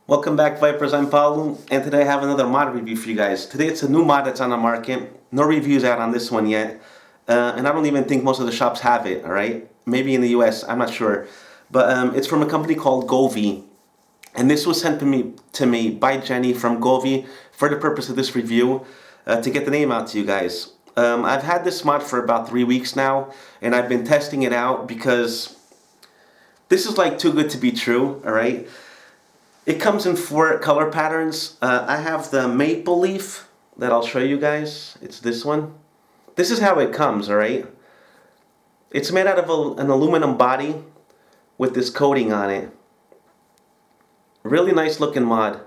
Welcome back, Vipers. I'm Paulo, and today I have another mod review for you guys. Today it's a new mod that's on the market. No reviews out on this one yet, and I don't even think most of the shops have it, alright? Maybe in the US, I'm not sure. But it's from a company called Govi, and this was sent to me by Jenny from Govi for the purpose of this review, to get the name out to you guys. I've had this mod for about 3 weeks now, and I've been testing it out because this is like too good to be true, alright? It comes in 4 color patterns. I have the maple leaf that I'll show you guys. It's this one. This is how it comes, alright? It's made out of an aluminum body with this coating on it. Really nice looking mod.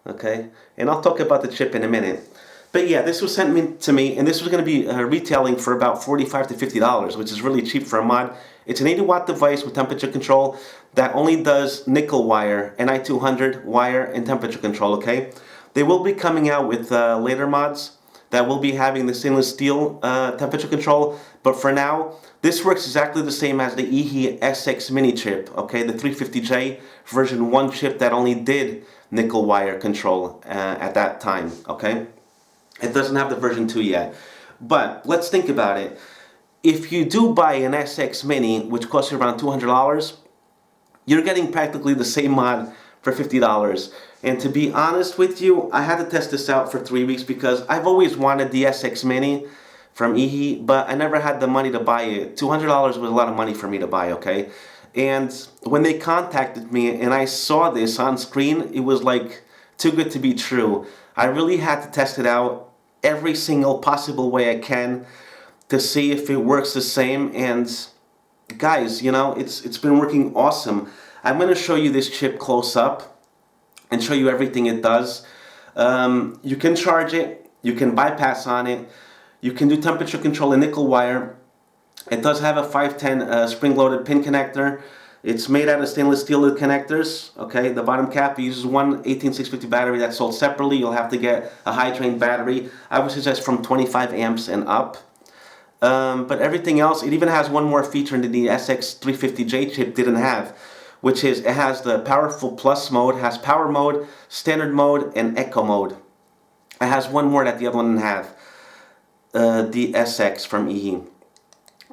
Okay? And I'll talk about the chip in a minute. But yeah, this was sent to me, and this was going to be retailing for about $45 to $50, which is really cheap for a mod. It's an 80-watt device with temperature control that only does nickel wire, Ni200 wire, and temperature control, okay? They will be coming out with later mods that will be having the stainless steel temperature control, but for now, this works exactly the same as the e-cig mini chip, okay? The 350J version 1 chip that only did nickel wire control at that time, okay? It doesn't have the version 2 yet. But let's think about it. If you do buy an SX Mini, which costs you around $200, you're getting practically the same mod for $50. And to be honest with you, I had to test this out for 3 weeks because I've always wanted the SX Mini from EHE, but I never had the money to buy it. $200 was a lot of money for me to buy, okay? And when they contacted me and I saw this on screen, it was like too good to be true. I really had to test it out every single possible way I can to see if it works the same. And guys, you know, it's been working awesome. I'm going to show you this chip close up and show you everything it does. You can charge it, you can bypass on it, you can do temperature control in nickel wire. It does have a 510 spring-loaded pin connector. It's made out of stainless steel connectors, okay? The bottom cap uses one 18650 battery that's sold separately. You'll have to get a high-drain battery. I would suggest from 25 amps and up. But everything else, it even has one more feature that the SX350J chip didn't have, which is it has the Powerful Plus mode, has Power mode, Standard mode, and Echo mode. It has one more that the other one didn't have, the SX from EHE.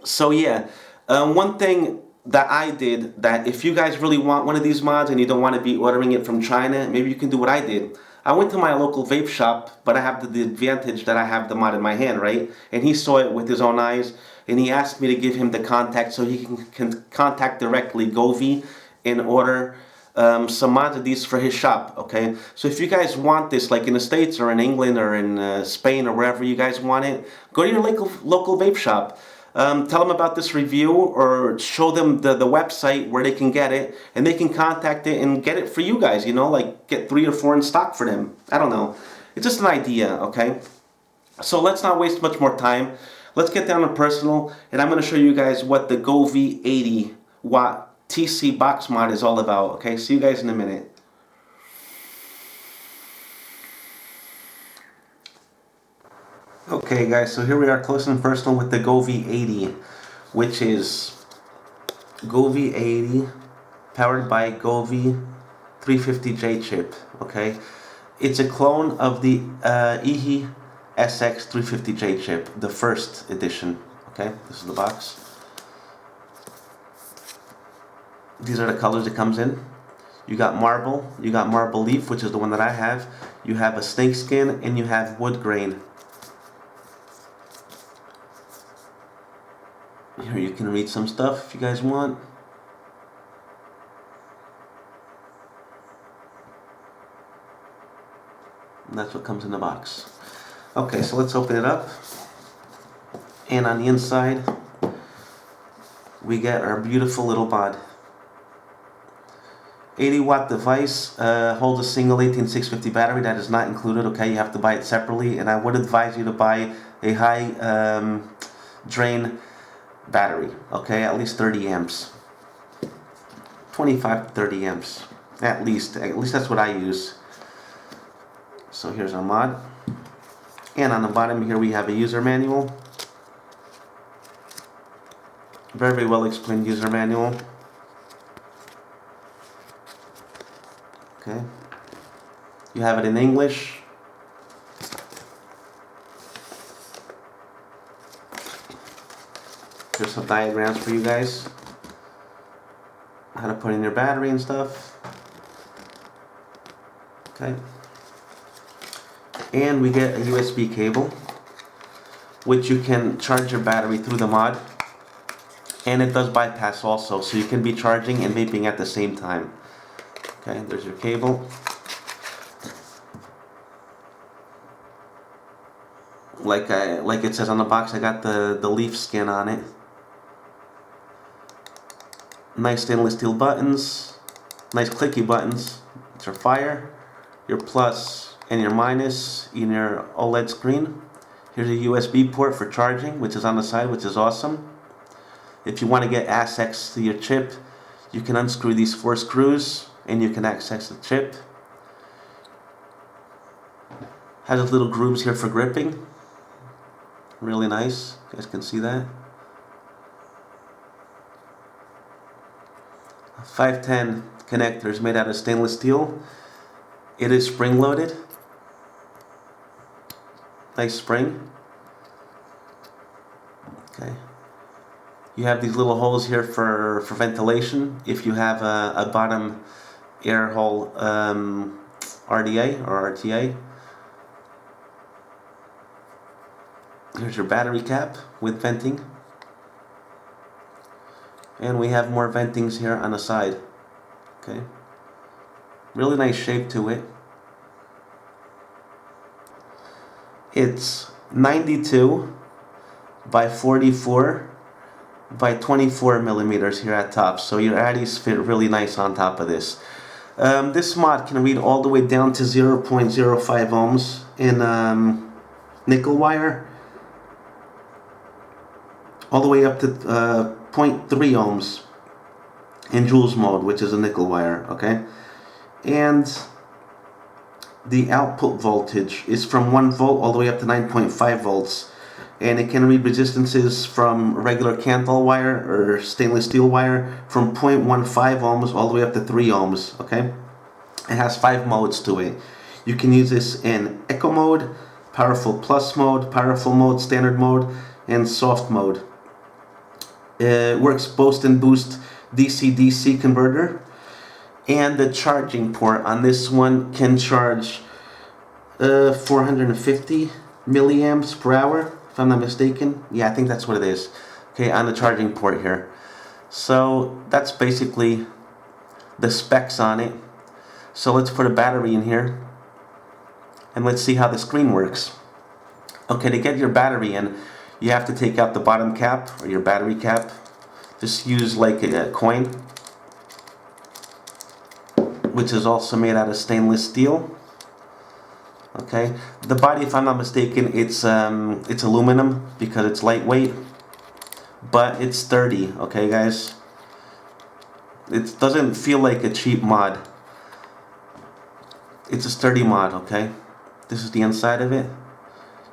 So yeah, one thing that I did, that if you guys really want one of these mods and you don't want to be ordering it from China, maybe you can do what I did. I went to my local vape shop, but I have the advantage that I have the mod in my hand, right? And he saw it with his own eyes, and he asked me to give him the contact so he can contact directly Govi and order some mods of these for his shop, okay? So if you guys want this, like in the States or in England or in Spain or wherever you guys want it, go to your local vape shop. Tell them about this review or show them the website where they can get it, and they can contact it and get it for you guys, you know, like get 3 or 4 in stock for them. I don't know. It's just an idea, okay? So let's not waste much more time. Let's get down to personal, and I'm going to show you guys what the Govi 80-watt TC box mod is all about, okay? See you guys in a minute. Okay guys, so here we are close and personal with the Govi 80, which is Govi 80 powered by Govi 350J chip, okay? It's a clone of the EHE SX 350J chip, the first edition, okay? This is the box. These are the colors it comes in. You got marble leaf, which is the one that I have. You have a snake skin, and you have wood grain. Here you can read some stuff if you guys want. And that's what comes in the box. Okay, so let's open it up. And on the inside, we get our beautiful little mod. 80-watt device, holds a single 18650 battery. That is not included, okay? You have to buy it separately, and I would advise you to buy a high drain battery, okay? At least 30 amps. 25 to 30 amps. At least that's what I use. So here's our mod. And on the bottom here we have a user manual. Very well explained user manual. Okay. You have it in English. Here's some diagrams for you guys. How to put in your battery and stuff. Okay. And we get a USB cable, which you can charge your battery through the mod. And it does bypass also, so you can be charging and vaping at the same time. Okay, there's your cable. Like it says on the box, I got the leaf skin on it. Nice stainless steel buttons, nice clicky buttons. It's your fire, your plus, and your minus in your OLED screen. Here's a USB port for charging, which is on the side, which is awesome. If you want to get access to your chip, you can unscrew these 4 screws and you can access the chip. Has those little grooves here for gripping. Really nice. You guys can see that. 510 connector is made out of stainless steel. It is spring loaded. Nice spring. Okay. You have these little holes here for ventilation. If you have a bottom air hole RDA or RTA. Here's your battery cap with venting. And we have more ventings here on the side. Okay. Really nice shape to it. It's 92 by 44 by 24 millimeters here at top. So your addies fit really nice on top of this. This mod can read all the way down to 0.05 ohms in nickel wire. All the way up to 0.3 ohms in joules mode, which is a nickel wire, okay? And the output voltage is from 1 volt all the way up to 9.5 volts. And it can read resistances from regular Canthal wire or stainless steel wire from 0.15 ohms all the way up to 3 ohms, okay? It has 5 modes to it. You can use this in echo mode, powerful plus mode, powerful mode, standard mode, and soft mode. It works both and boost DC-DC converter, and the charging port on this one can charge 450 milliamps per hour, if I'm not mistaken. Yeah, I think that's what it is. Okay, on the charging port here. So that's basically the specs on it. So let's put a battery in here and let's see how the screen works. Okay, to get your battery in, you have to take out the bottom cap or your battery cap. Just use like a coin, which is also made out of stainless steel. Okay, the body, if I'm not mistaken, it's aluminum because it's lightweight, but it's sturdy. Okay, guys, it doesn't feel like a cheap mod. It's a sturdy mod. Okay, this is the inside of it.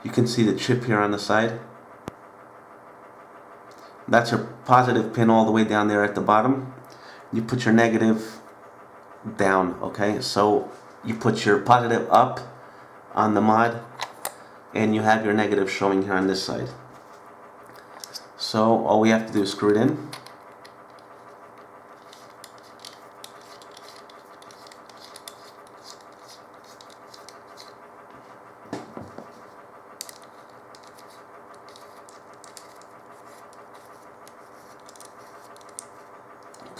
You can see the chip here on the side. That's your positive pin all the way down there at the bottom. You put your negative down, okay? So you put your positive up on the mod and you have your negative showing here on this side. So all we have to do is screw it in.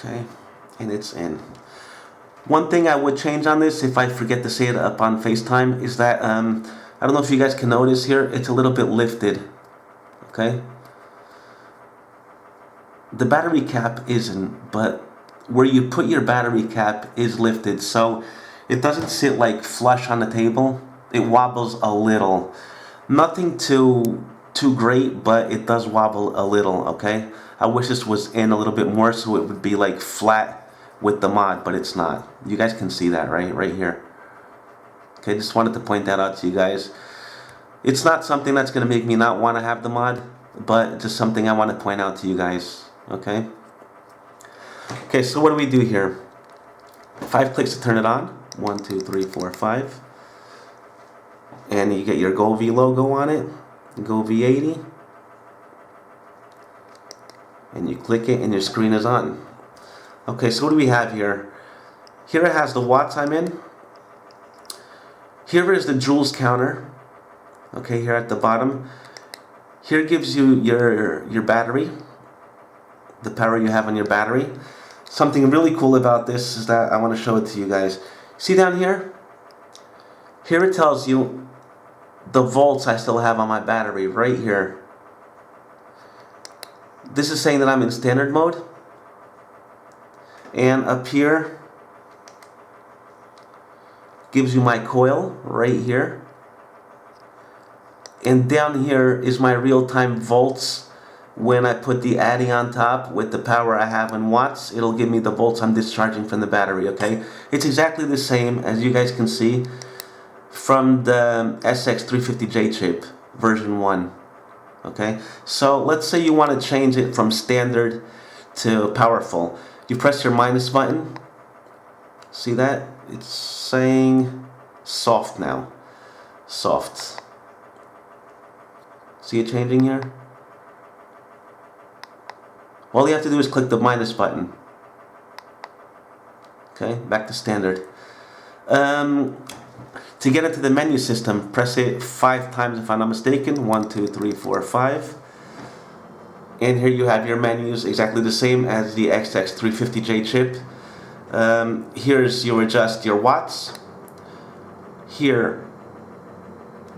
Okay, and it's in. One thing I would change on this, if I forget to say it up on FaceTime, is that I don't know if you guys can notice here, it's a little bit lifted. Okay, the battery cap isn't, but where you put your battery cap is lifted, so it doesn't sit like flush on the table. It wobbles a little. Nothing too great, but it does wobble a little. Okay, I wish this was in a little bit more so it would be like flat with the mod, but it's not. You guys can see that right here. Okay, just wanted to point that out to you guys. It's not something that's going to make me not want to have the mod, but just something I want to point out to you guys. Okay. Okay, so what do we do here? 5 clicks to turn it on. 1, 2, 3, 4, 5. And you get your Govi logo on it, Govi 80. And you click it and your screen is on. Okay, so what do we have here? Here it has the watts I'm in. Here is the joules counter. Okay, here at the bottom. Here it gives you your battery, the power you have on your battery. Something really cool about this is that I want to show it to you guys. See down here? Here it tells you the volts I still have on my battery right here. This is saying that I'm in standard mode. And up here gives you my coil right here. And down here is my real-time volts. When I put the addy on top with the power I have in watts, it'll give me the volts I'm discharging from the battery, okay? It's exactly the same, as you guys can see, from the SX350J chip, version 1. Okay, so let's say you want to change it from standard to powerful. You press your minus button. See that? It's saying soft now. Soft. See it changing here? All you have to do is click the minus button. Okay, back to standard. To get into the menu system, press it 5 times if I'm not mistaken. 1, 2, 3, 4, 5. And here you have your menus, exactly the same as the SX350J chip. Here's you adjust your watts. Here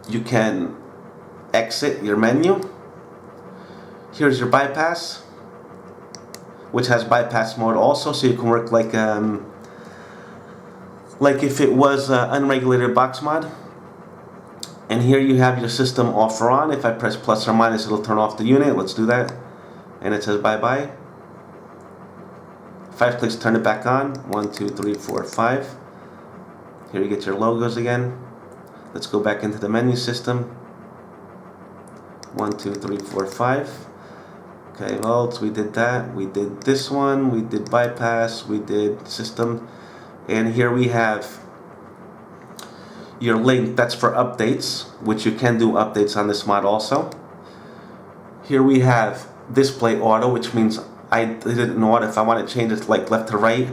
you can exit your menu. Here's your bypass, which has bypass mode also, so you can work like if it was unregulated box mod. And here you have your system off or on. If I press plus or minus, it'll turn off the unit. Let's do that. And it says bye-bye. 5 clicks, turn it back on. 1, 2, 3, 4, 5. Here you get your logos again. Let's go back into the menu system. 1, 2, 3, 4, 5. Okay, volts, we did that. We did this one. We did bypass. We did system. And here we have your link, that's for updates, which you can do updates on this mod also. Here we have display auto, which means I did it in auto. If I want to change it like left to right,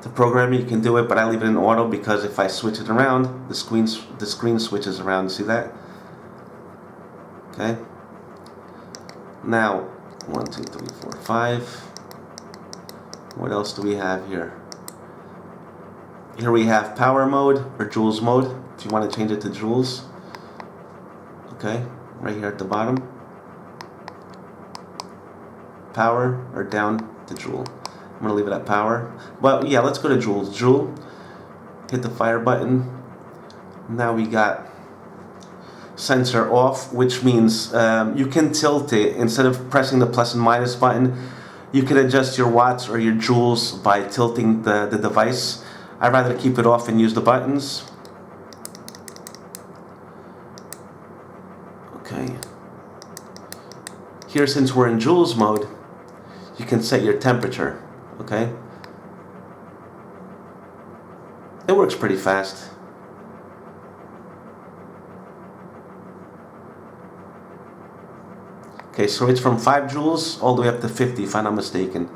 the programming, you can do it, but I leave it in auto because if I switch it around, the screen switches around. See that? Okay. Now, 1, 2, 3, 4, 5. What else do we have here? Here we have power mode or joules mode, if you want to change it to joules. Okay, right here at the bottom. Power or down to joule. I'm going to leave it at power. But yeah, let's go to joules. Joule, hit the fire button. Now we got sensor off, which means you can tilt it. Instead of pressing the plus and minus button, you can adjust your watts or your joules by tilting the device. I'd rather keep it off and use the buttons. Okay. Here, since we're in joules mode, you can set your temperature. Okay. It works pretty fast. Okay, so it's from 5 joules all the way up to 50, if I'm not mistaken.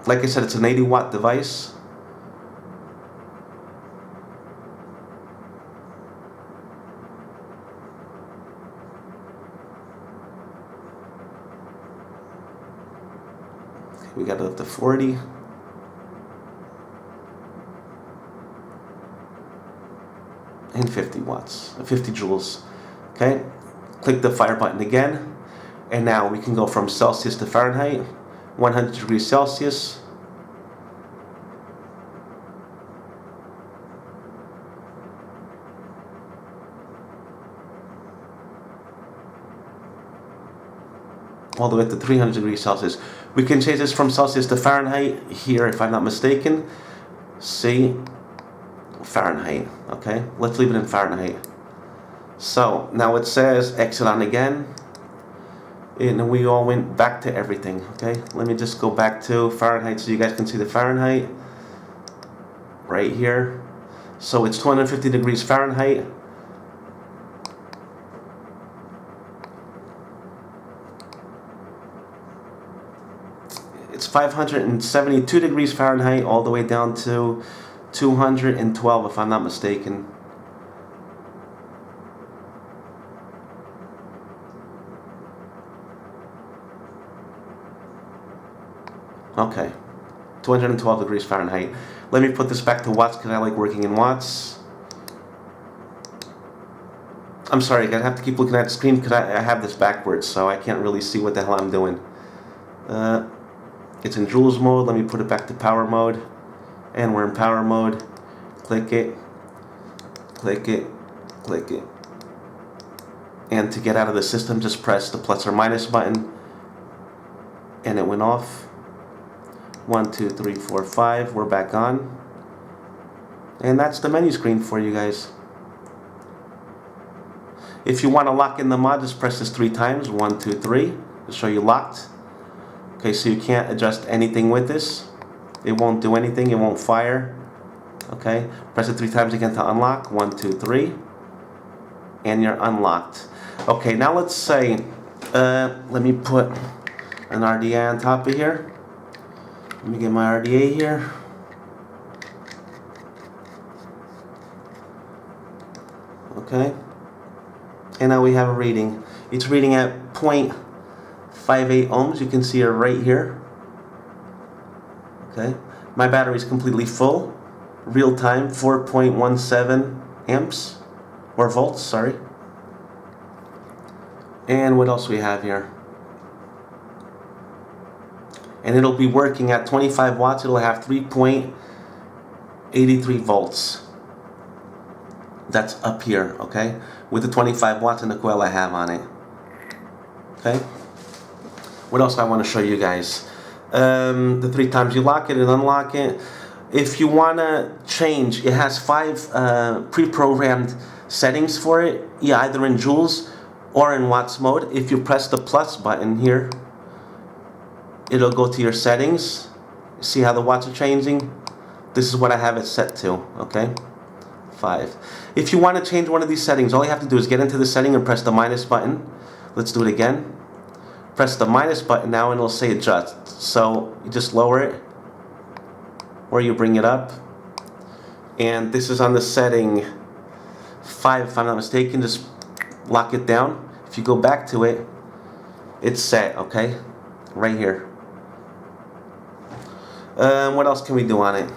Like I said, it's an 80 watt device. We got it up to 40. And 50 watts, 50 joules. Okay, click the fire button again. And now we can go from Celsius to Fahrenheit. 100 degrees Celsius. All the way to 300 degrees Celsius. We can change this from Celsius to Fahrenheit here, if I'm not mistaken. See, Fahrenheit. Okay, let's leave it in Fahrenheit. So now it says exit on again. And we all went back to everything, okay? Let me just go back to Fahrenheit so you guys can see the Fahrenheit right here. So it's 250 degrees Fahrenheit. It's 572 degrees Fahrenheit all the way down to 212 if I'm not mistaken. Okay, 212 degrees Fahrenheit. Let me put this back to watts because I like working in watts. I'm sorry, I have to keep looking at the screen because I have this backwards, so I can't really see what the hell I'm doing. It's in joules mode. Let me put it back to power mode. And we're in power mode. Click it, click it, click it. And to get out of the system, just press the plus or minus button. And it went off. 1, 2, 3, 4, 5. We're back on. And that's the menu screen for you guys. If you want to lock in the mod, just press this 3 times. 1, 2, 3. To show you locked. Okay, so you can't adjust anything with this. It won't do anything. It won't fire. Okay, press it 3 times again to unlock. 1, 2, 3. And you're unlocked. Okay, now let's say, let me put an RDA on top of here. Let me get my RDA here. Okay. And now we have a reading. It's reading at 0.58 ohms. You can see it right here. Okay. My battery is completely full. Real time 4.17 amps. Or volts, sorry. And what else we have here? And it'll be working at 25 watts. It'll have 3.83 volts. That's up here, okay? With the 25 watts and the coil I have on it. Okay? What else I want to show you guys? The 3 times you lock it and unlock it. If you want to change, it has 5 pre-programmed settings for it. Yeah, either in joules or in watts mode. If you press the plus button here, it'll go to your settings. See how the watts are changing? This is what I have it set to, okay? 5. If you want to change one of these settings, all you have to do is get into the setting and press the minus button. Let's do it again. Press the minus button now and it'll say adjust. So you just lower it or you bring it up. And this is on the setting 5 if I'm not mistaken. Just lock it down. If you go back to it, it's set, okay? Right here. What else can we do on it?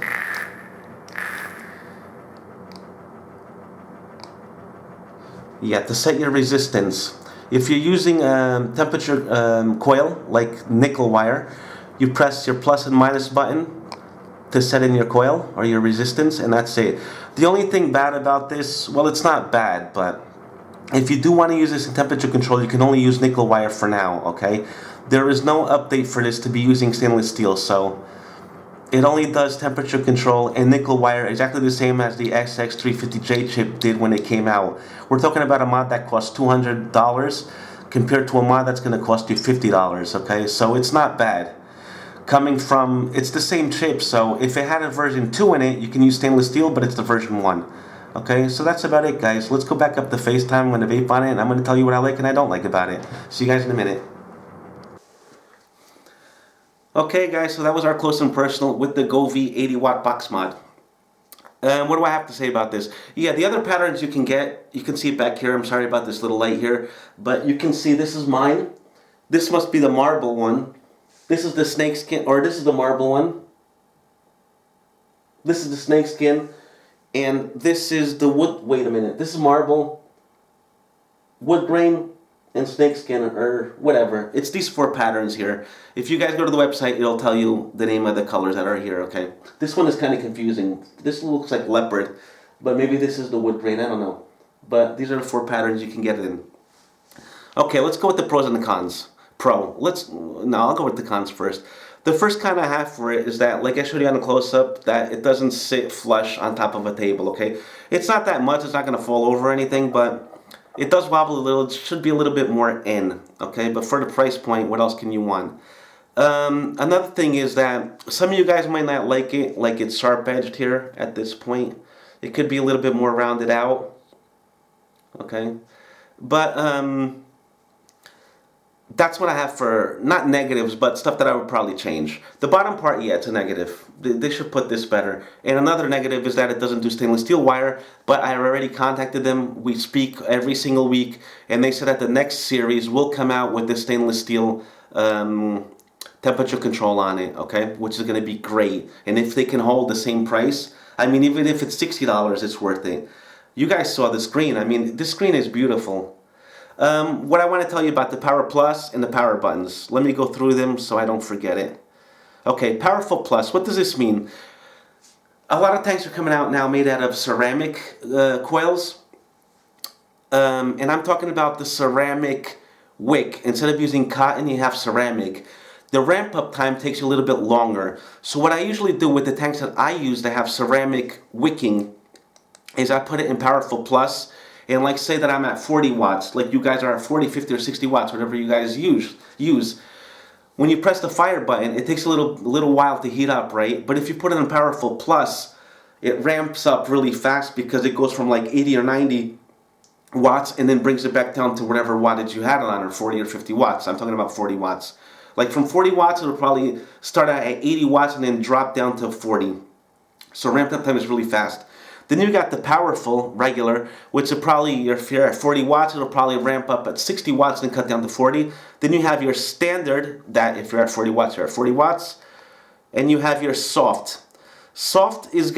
Yeah, to set your resistance. If you're using temperature coil, like nickel wire, you press your plus and minus button to set in your coil or your resistance, and that's it. The only thing bad about this, well, it's not bad, but if you do want to use this in temperature control, you can only use nickel wire for now, okay? There is no update for this to be using stainless steel, so it only does temperature control and nickel wire exactly the same as the XX350J chip did when it came out. We're talking about a mod that costs $200 compared to a mod that's going to cost you $50, okay? So it's not bad. Coming from, it's the same chip, so if it had a version 2 in it, you can use stainless steel, but it's the version 1. Okay, so that's about it, guys. Let's go back up to FaceTime. I'm going to vape on it, and I'm going to tell you what I like and I don't like about it. See you guys in a minute. Okay guys, so that was our close and personal with the Govi 80 watt box mod. What do I have to say about this? Yeah, the other patterns you can get, you can see it back here. I'm sorry about this little light here, but you can see this is mine. This must be the marble one. This is the snakeskin, or this is the marble one. This is the snakeskin, and this is the wood, wait a minute, this is marble, wood grain, and snakeskin, or whatever. It's these 4 patterns here. If you guys go to the website, it'll tell you the name of the colors that are here, okay? This one is kind of confusing. This looks like leopard, but maybe this is the wood grain, I don't know. But these are the 4 patterns you can get it in. Okay, let's go with the pros and the cons. I'll go with the cons first. The first con I have for it is that, like I showed you on the close-up, that it doesn't sit flush on top of a table, okay? It's not that much, it's not going to fall over or anything, but It does wobble a little. It should be a little bit more in, okay? But for the price point, what else can you want? Another thing is that some of you guys might not like it, like it's sharp edged here at this point. It could be a little bit more rounded out, okay? But that's what I have for, not negatives, but stuff that I would probably change. The bottom part, yeah, it's a negative. They should put this better. And another negative is that it doesn't do stainless steel wire, but I already contacted them. We speak every single week, and they said that the next series will come out with the stainless steel temperature control on it, okay? Which is going to be great. And if they can hold the same price, I mean, even if it's $60, it's worth it. You guys saw the screen. I mean, this screen is beautiful. What I want to tell you about the Power Plus and the power buttons. Let me go through them so I don't forget it. Okay, Powerful Plus. What does this mean? A lot of tanks are coming out now made out of ceramic coils. And I'm talking about the ceramic wick. Instead of using cotton, you have ceramic. The ramp up time takes a little bit longer. So what I usually do with the tanks that I use that have ceramic wicking is I put it in Powerful Plus. And like say that I'm at 40 watts, like you guys are at 40, 50, or 60 watts, whatever you guys use. When you press the fire button, it takes a little while to heat up, right? But if you put it in Powerful Plus, it ramps up really fast because it goes from like 80 or 90 watts and then brings it back down to whatever wattage you had it on, or 40 or 50 watts. I'm talking about 40 watts. Like from 40 watts, it'll probably start out at 80 watts and then drop down to 40. So ramp up time is really fast. Then you got the Powerful regular, which will probably, if you're at 40 watts, it'll probably ramp up at 60 watts and cut down to 40. Then you have your standard, that if you're at 40 watts, you're at 40 watts. And you have your soft. Soft is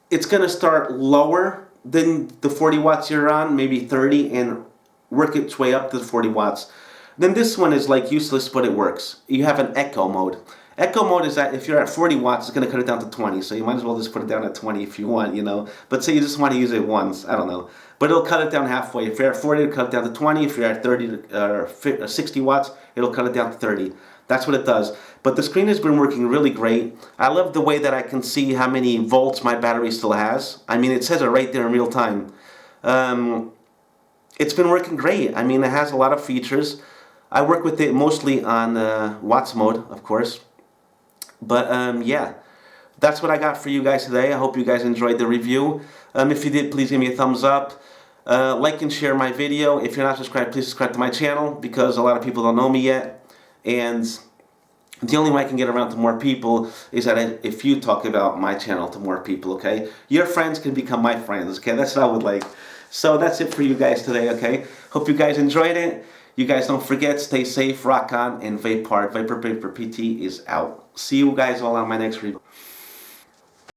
it's gonna start lower than the 40 watts you're on, maybe 30, and work its way up to 40 watts. Then this one is like useless, but it works. You have an echo mode. Echo mode is that if you're at 40 watts, it's going to cut it down to 20. So you might as well just put it down at 20 if you want, you know. But say you just want to use it once, I don't know. But it'll cut it down halfway. If you're at 40, it'll cut it down to 20. If you're at 30 or 60 watts, it'll cut it down to 30. That's what it does. But the screen has been working really great. I love the way that I can see how many volts my battery still has. I mean, it says it right there in real time. It's been working great. I mean, it has a lot of features. I work with it mostly on watts mode, of course. But yeah, that's what I got for you guys today. I hope you guys enjoyed the review. If you did, please give me a thumbs up. Like and share my video. If you're not subscribed, please subscribe to my channel, because a lot of people don't know me yet. And the only way I can get around to more people is that if you talk about my channel to more people, okay? Your friends can become my friends, okay? That's what I would like. So that's it for you guys today, okay? Hope you guys enjoyed it. You guys don't forget, stay safe, rock on, and vape hard. ViperVaporPT is out. See you guys all on my next review.